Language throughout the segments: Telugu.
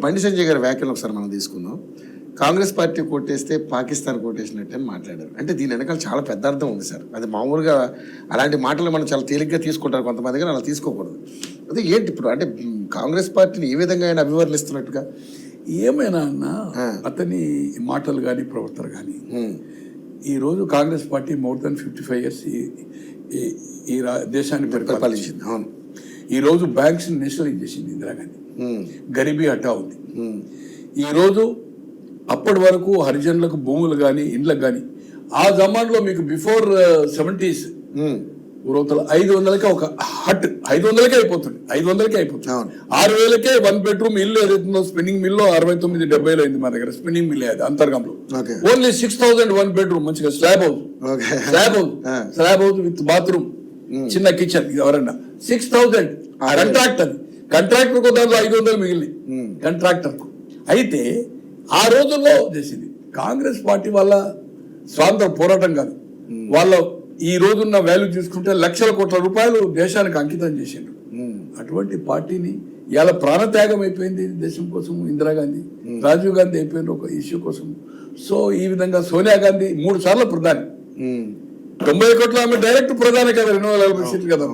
బండి సంజయ్ గారి వ్యాఖ్యలు ఒకసారి మనం తీసుకుందాం. కాంగ్రెస్ పార్టీ కొట్టేస్తే పాకిస్తాన్ కొట్టేసినట్టు అని మాట్లాడారు. అంటే దీని వెనకాల చాలా పెద్ద అర్థం ఉంది సార్. అది మామూలుగా అలాంటి మాటలు మనం చాలా తేలిగ్గా తీసుకుంటారు కొంతమంది, కానీ అలా తీసుకోకూడదు. అదే ఏంటి ఇప్పుడు అంటే కాంగ్రెస్ పార్టీని ఏ విధంగా ఆయన అభివర్ణిస్తున్నట్టుగా? ఏమైనా అన్న అతని మాటలు కానీ ప్రవర్తన కానీ ఈరోజు Congress party more than 55 years ఈ దేశాన్ని పరిపాలించింది. అవును. ఈరోజు బ్యాంక్స్ నేషనలైజ్ చేసింది ఇందిరాగాంధీ. గరీబీ హఠా ఉంది. ఈరోజు అప్పటి వరకు హరిజనులకు భూములు కానీ ఇండ్లకు కానీ ఆ జమాన్లో మీకు బిఫోర్ 70s ఉరవతల 500కే ఒక హట్ 500కే అయిపోతుంది. 500కే అయిపోతుంది. 6000కే 1 bedroom ఇల్లు ఏదైతుందో స్పిన్నింగ్ మిల్లో 69-70 అయింది మా దగ్గర. స్పిన్నింగ్ మిల్ అది అంతర్గంలో. ఓన్లీ 6000 1 bedroom మంచిగా స్లాబ్ హౌస్ విత్ బాత్రూమ్, చిన్న కిచెన్. ఎవరన్నా 6000 కాంట్రాక్ట్. అది కాంట్రాక్టర్ కు దాంట్లో 500 మిగిలినాయి కాంట్రాక్టర్ కు. అయితే ఆ రోజుల్లో చేసింది కాంగ్రెస్ పార్టీ వాళ్ళ స్వాతంత్ర పోరాటం కాదు. వాళ్ళ ఈ రోజున్న వాల్యూ చూసుకుంటే లక్షల కోట్ల రూపాయలు దేశానికి అంకితం చేసిండ్రు. అటువంటి పార్టీని ఇలా ప్రాణత్యాగం అయిపోయింది దేశం కోసం. ఇందిరాగాంధీ, రాజీవ్ గాంధీ అయిపోయింది ఒక ఇష్యూ కోసం. సో ఈ విధంగా సోనియా గాంధీ 3 సార్లు ప్రధాని, 90 కోట్ల ఆమె డైరెక్ట్ ప్రధాని కదా, 240 సీట్లు కదా,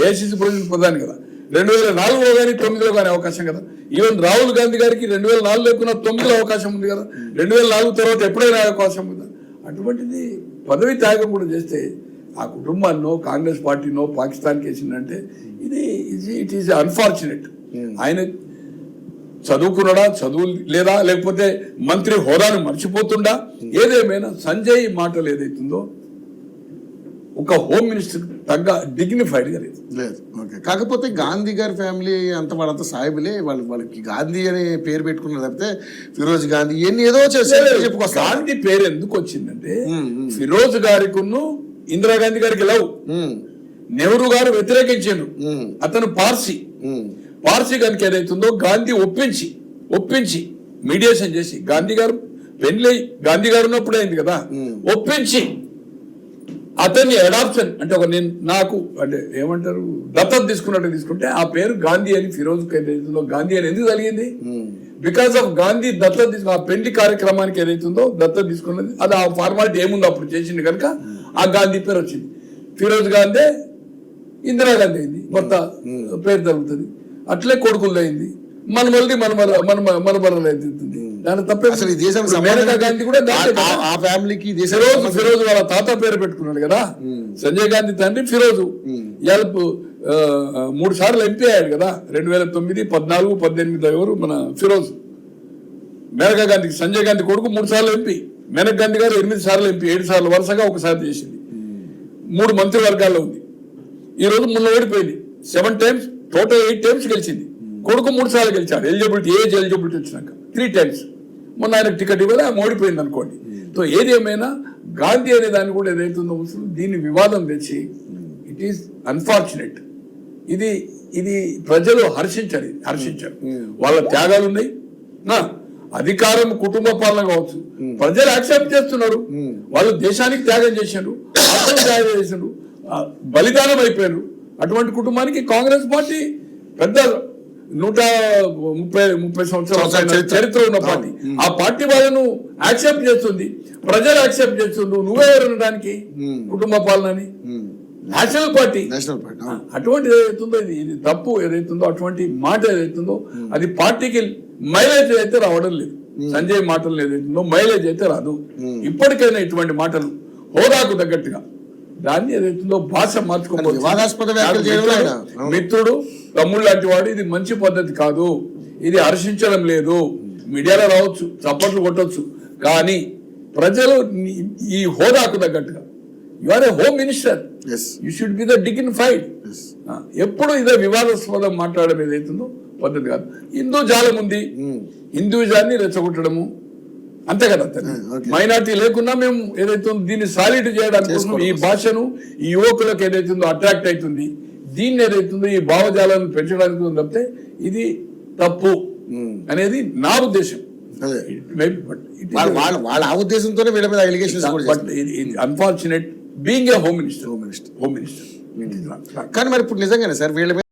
ఏఐసిసి ప్రెసిడెంట్ ప్రధాని కదా. 2004లో కానీ 9లో కానీ అవకాశం కదా. ఈవెన్ రాహుల్ గాంధీ గారికి 2004 లేకున్నా 9లో అవకాశం ఉంది కదా. 2004 తర్వాత ఎప్పుడైనా అవకాశం ఉందా? అటువంటిది పదవి త్యాగం కూడా చేస్తే ఆ కుటుంబాన్నో కాంగ్రెస్ పార్టీనో పాకిస్తాన్కి వేసిందంటే ఇట్ ఈస్ అన్ఫార్చునేట్. ఆయన చదువుకున్నాడా, చదువు లేదా, లేకపోతే మంత్రి హోదాను మర్చిపోతుండా, ఏదేమైనా సంజయ్ మాటలు ఏదైతుందో ఒక హోమ్ మినిస్టర్ తగ్గ డిగ్నిఫైడ్ గా లేదు. కాకపోతే గాంధీ గారి ఫ్యామిలీ అంత వాళ్ళంతా సాయిబులే. వాళ్ళకి గాంధీ అనే పేరు పెట్టుకున్నారు తప్పితే ఫిరోజ్ గాంధీ ఇవన్నీ ఏదో చెప్పుకో. గాంధీ పేరు ఎందుకు వచ్చిందంటే ఫిరోజ్ గారికి ఇందిరాగాంధీ గారికి లవ్. నెహ్రూ గారు వ్యతిరేకించారు. అతను పార్సీ కనుక ఏదైతుందో గాంధీ ఒప్పించి మీడియేషన్ చేసి, గాంధీ గారు పెళ్లి గాంధీ గారు ఉన్నప్పుడు అయింది కదా, ఒప్పించి అతన్ని అడాప్షన్ అంటే ఒక నాకు అంటే ఏమంటారు దత్తత తీసుకుంటే ఆ పేరు గాంధీ అని ఫిరోజ్ ఏదైతుందో గాంధీ అని ఎందుకు కలిగింది? బికాస్ ఆఫ్ గాంధీ దత్తత తీసుకున్న ఆ పెళ్లి కార్యక్రమానికి ఏదైతుందో దత్తత తీసుకున్నది. అది ఆ ఫార్మాలిటీ ఏముందో అప్పుడు చేసింది కనుక ఆ గాంధీ పేరు వచ్చింది. ఫిరోజ్ గాంధీ ఇందిరాగాంధీ అయింది, కొత్త పేరు తగ్గుతుంది. అట్లే కొడుకులు అయింది, మనమరలు అవుతుంది. దాని తప్పే. అసలు ఈ దేశం మేనకా గాంధీ కూడా ఆ ఫ్యామిలీకి ఫిరోజ్ వాళ్ళ తాత పేరు పెట్టుకున్నాడు కదా. సంజయ్ గాంధీ తండ్రి ఫిరోజు 3 సార్లు ఎంపీ అయ్యాడు కదా. 2009, 14, 18 ఎవరు మన ఫిరోజ్. మేనకా గాంధీకి సంజయ్ గాంధీ కొడుకు 3 సార్లు ఎంపీ. మేనకా గాంధీ గారు 8 సార్లు ఎంపీ, 7 సార్లు వరుసగా ఒకసారి చేసింది. 3 మంత్రివర్గాల్లో ఉంది. ఈ రోజు మొన్న ఓడిపోయింది. 7 times, టోటల్ 8 times గెలిచింది. కొడుకు 3 సార్లు గెలిచాడు. ఏజ్ ఎలిజిబిలిటీ వచ్చినాక 3 times. మొన్న ఆయనకు టికెట్ ఇవ్వాలి, ఆమె ఓడిపోయింది అనుకోండి. సో ఏది ఏమైనా గాంధీ అనే దాన్ని కూడా ఏదైతుందో దీన్ని వివాదం తెచ్చి ఇట్ ఈస్ అన్ఫార్చునేట్. ఇది ప్రజలు హర్షించారు. వాళ్ళ త్యాగాలు ఉన్నాయి. అధికారం కుటుంబ పాలన కావచ్చు, ప్రజలు యాక్సెప్ట్ చేస్తున్నారు. వాళ్ళు దేశానికి త్యాగం చేశారు, త్యాగం చేశారు, బలిదానం అయిపోయారు. అటువంటి కుటుంబానికి కాంగ్రెస్ పార్టీ పెద్ద 130 సంవత్సరాల చరిత్ర ఉన్న పార్టీ. ఆ పార్టీ వాళ్ళను యాక్సెప్ట్ చేస్తుంది, ప్రజలు యాక్సెప్ట్ చేస్తుంది. నువ్వెవరు అనడానికి కుటుంబ పాలనని? National party. అటువంటి ఏదైతుందో ఇది తప్పు ఏదైతుందో, అటువంటి మాట ఏదైతుందో అది పార్టీకి మైలేజ్ అయితే రావడం లేదు. సంజయ్ మాటలు ఏదైతుందో మైలేజ్ అయితే రాదు. ఇప్పటికైనా ఇటువంటి మాటలు హోదాకు తగ్గట్టుగా దాన్ని ఏదైతుందో భాష మార్చుకోవాలి. మిత్రుడు, తమ్ముడు లాంటి వాడు, ఇది మంచి పద్ధతి కాదు, ఇది హర్షించడం లేదు. మీడియాలో రావచ్చు, చప్పట్లు కొట్టవచ్చు, కానీ ప్రజలు ఈ హోదాకు తగ్గట్టుగా you are a home minister, you should be the dignified. ఎప్పుడు ఇదే వివాదాస్పదం మాట్లాడడం ఏదైతుందో పద్ధతి కాదు. హిందూ జాలం ఉంది, హిందూజాన్ని రెచ్చగొట్టడము అంతే కదా. మైనార్టీ లేకున్నా మేము ఏదైతే దీన్ని సాలిడ్ చేయడానికి ఈ భాషను ఈ యువకులకు ఏదైతుందో అట్రాక్ట్ అవుతుంది. దీన్ని ఏదైతుందో ఈ భావజాలను పెంచడానికి తప్పితే ఇది తప్పు అనేది నా ఉద్దేశం. వాళ్ళ ఆ ఉద్దేశంతోనే వీళ్ళ మీద allegations. But unfortunate being a home minister. కానీ మరి ఇప్పుడు నిజంగానే సార్ వీళ్ళ